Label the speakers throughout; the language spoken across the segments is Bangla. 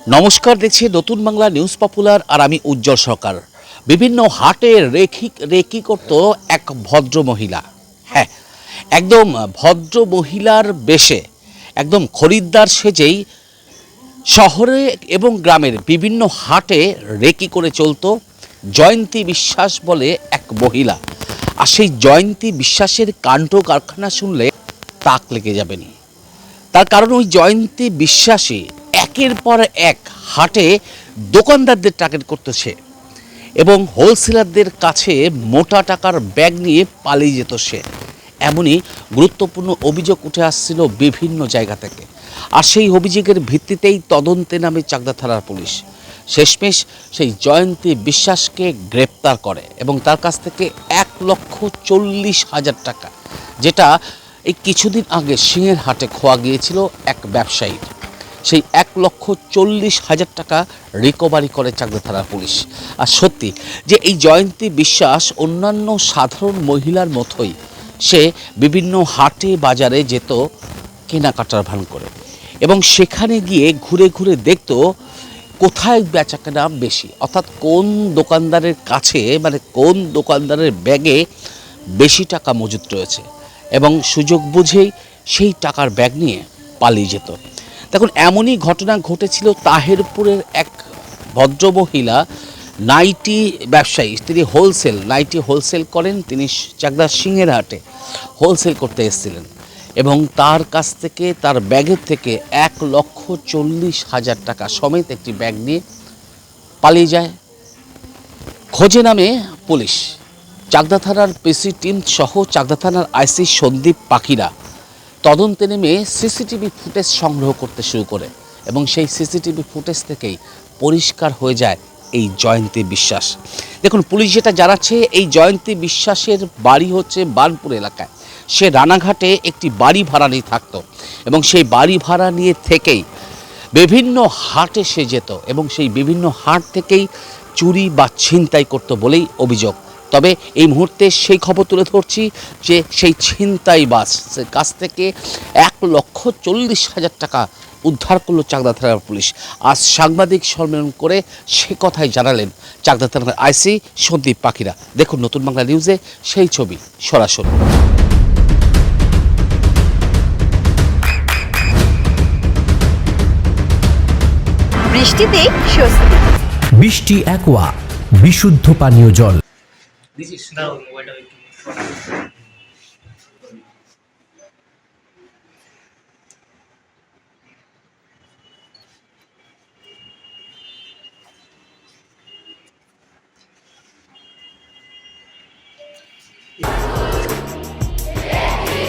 Speaker 1: নমস্কার, দেখছি নতুন বাংলা নিউজ পপুলার আর আমি উজ্জ্বল সরকার। বিভিন্ন হাটে রেকি করত এক ভদ্র মহিলা। হ্যাঁ, একদম ভদ্র মহিলার বেশে একদম খরিদ্দার সেজেই শহরে এবং গ্রামের বিভিন্ন হাটে রেকি করে চলতো জয়ন্তী বিশ্বাস বলে এক মহিলা। আর সেই জয়ন্তী বিশ্বাসের কাণ্ড কারখানা শুনলে তাক লেগে যাবেনি। তার কারণ ওই জয়ন্তী বিশ্বাসী একের পর এক হাটে দোকানদারদের টার্গেট করতেছে এবং হোলসেলারদের কাছে মোটা টাকার ব্যাগ নিয়ে পালিয়ে যেত সে। এমনই গুরুত্বপূর্ণ অভিযোগ উঠে আসছিল বিভিন্ন জায়গা থেকে। আর সেই অভিযোগের ভিত্তিতেই তদন্তে নামে চাকদা থানার পুলিশ। শেষমেশ সেই জয়ন্তী বিশ্বাসকে গ্রেপ্তার করে এবং তার কাছ থেকে 1,40,000 টাকা, যেটা এই কিছুদিন আগে সিংহের হাটে খোয়া গিয়েছিল এক ব্যবসায়ীর, সেই 1,40,000 টাকা রিকভারি করে চাকদা থানার পুলিশ। আর সত্যি যে এই জয়ন্তী বিশ্বাস অন্যান্য সাধারণ মহিলার মতোই সে বিভিন্ন হাটে বাজারে যেত কেনাকাটার ভান করে এবং সেখানে গিয়ে ঘুরে ঘুরে দেখতো কোথায় বেচাকেনা বেশি, অর্থাৎ কোন দোকানদারের কাছে কোন দোকানদারের ব্যাগে বেশি টাকা মজুত রয়েছে এবং সুযোগ বুঝেই সেই টাকার ব্যাগ নিয়ে পালিয়ে যেত। দেখুন, এমনই ঘটনা ঘটেছিল তাহেরপুরের এক ভদ্রমহিলা নাইটি ব্যবসায়ী। তিনি নাইটি হোলসেল করেন। তিনি চাকদা সিংহের হাটে হোলসেল করতে এসেছিলেন এবং তার কাছ থেকে, তার ব্যাগের থেকে 1,40,000 টাকা সমেত একটি ব্যাগ নিয়ে পালিয়ে যায়। খোঁজে নামে পুলিশ। চাকদা থানার পিসি টিম সহ চাকদা থানার আইসি সন্দীপ পাখিরা তদন্তে নেমে সিসিটিভি ফুটেজ সংগ্রহ করতে শুরু করে এবং সেই সিসিটিভি ফুটেজ থেকেই পরিষ্কার হয়ে যায় এই জয়ন্তী বিশ্বাস। দেখুন, পুলিশ যেটা জানাচ্ছে, এই জয়ন্তী বিশ্বাসের বাড়ি হচ্ছে বানপুর এলাকায়। সে রানাঘাটে একটি বাড়ি ভাড়া নিয়ে থাকতো এবং সেই বাড়ি ভাড়া নিয়ে থেকেই বিভিন্ন হাটে সে যেত এবং সেই বিভিন্ন হাট থেকেই চুরি বা ছিনতাই করতো বলেই অভিযোগ। তবে এই মুহূর্তে সেই খবর তুলে ধরছি যে সেই ছিনতাইবাজ কাছ থেকে 1,40,000 টাকা উদ্ধার করলো চাকদা থানার পুলিশ। আজ সাংবাদিক সম্মেলন করে সে কথাই জানালেন চাকদা থানার আইসি সন্দীপ পাখিরা। দেখুন নতুন বাংলা নিউজে সেই ছবি সরাসরি।
Speaker 2: বৃষ্টিতে স্বস্তি।
Speaker 3: বৃষ্টি অ্যাকোয়া, বিশুদ্ধ পানীয় জল।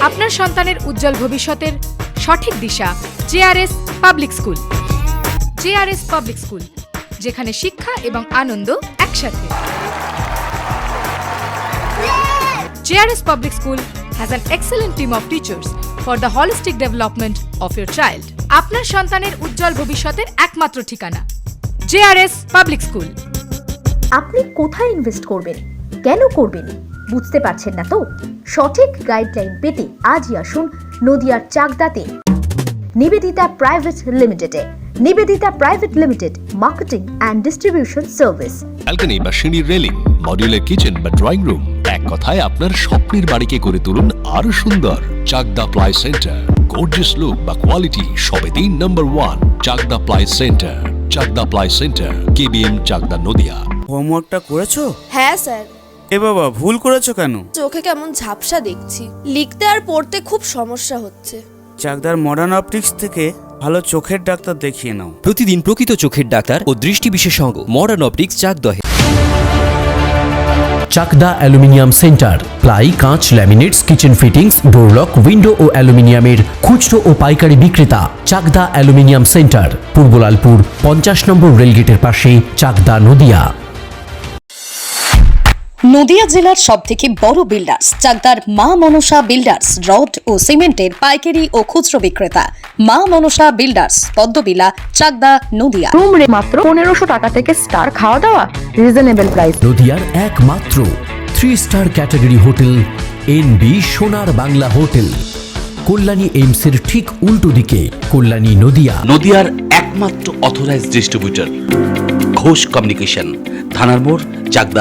Speaker 4: আপনার সন্তানের উজ্জ্বল ভবিষ্যতের সঠিক দিশা JRS public school. JRS public school, যেখানে শিক্ষা এবং আনন্দ একসাথে। JRS public school has an excellent team of teachers for the holistic development of your child. আপনার সন্তানের উজ্জ্বল ভবিষ্যতের একমাত্র ঠিকানা জেআরএস পাবলিক স্কুল।
Speaker 2: আপনি কোথায় ইনভেস্ট করবেন, কেন করবেন বুঝতে পারছেন না তো? সঠিক গাইডলাইন পেতে আজই আসুন নদিয়ার চাকদাতে নিবেদিতা প্রাইভেট লিমিটেডে। Nivedita private limited, marketing and distribution service.
Speaker 5: Balcony বা সিঁড়ির রেলিং, মডিউলার কিচেন বা ড্রয়িং রুম, এক কথায় আপনার স্বপ্নের বাড়িকে করে তুলুন আরো সুন্দর। Chakdah ply centre, gorgeous look বা কোয়ালিটি সবে 3 number 1 Chakdah ply centre. Chakdah ply centre, KBM, Chakdah, Nadia.
Speaker 6: হোমওয়ার্কটা করেছো?
Speaker 7: হ্যাঁ স্যার।
Speaker 6: এ বাবা, ভুল করেছো কেন?
Speaker 7: চোখে কেমন ঝাপসা দেখছি, লিখতে আর পড়তে খুব সমস্যা হচ্ছে।
Speaker 6: চাকদার মডার্ন অপটিক্স থেকে ভালো চোখের ডাক্তার দেখিয়ে নাও।
Speaker 8: প্রতিদিন প্রকৃত চোখের ডাক্তার ও দৃষ্টি বিশেষজ্ঞ মডার্ন অপটিক্স চাকদহে।
Speaker 3: চাকদা অ্যালুমিনিয়াম সেন্টার, প্লাই, কাঁচ, laminates, kitchen fittings, door lock, window ও অ্যালুমিনিয়ামের খুচরো ও পাইকারি বিক্রেতা। চাকদা অ্যালুমিনিয়াম সেন্টার, পূর্ব লালপুর 50 নম্বর রেলগেটের পাশে, চাকদা, নদিয়া।
Speaker 9: নদিয়া জেলার সবথেকে বড় বিল্ডার্স চাকদার মা মনসা বিল্ডার্স, রড ও সিমেন্টের পাইকারি ও খুচরো বিক্রেতা। মা মনসা বিল্ডার্স, পদ্মবিলা, চাকদা, নদিয়া।
Speaker 2: রুম রে মাত্র 1500 টাকা থেকে স্টার, খাওয়া দাওয়া রিজনেবল প্রাইস।
Speaker 3: নদিয়ার একমাত্র 3 স্টার ক্যাটাগরি হোটেল এনবি সোনার বাংলা হোটেল, কল্যাণী এইমসের ঠিক উল্টো দিকে, কল্যাণী, নদিয়া।
Speaker 1: নদিয়ার এক একমাত্র অথরাইজড ডিস্ট্রিবিউটর ঘোষ কমিউনিকেশন, থানার মোড়, চাকদা।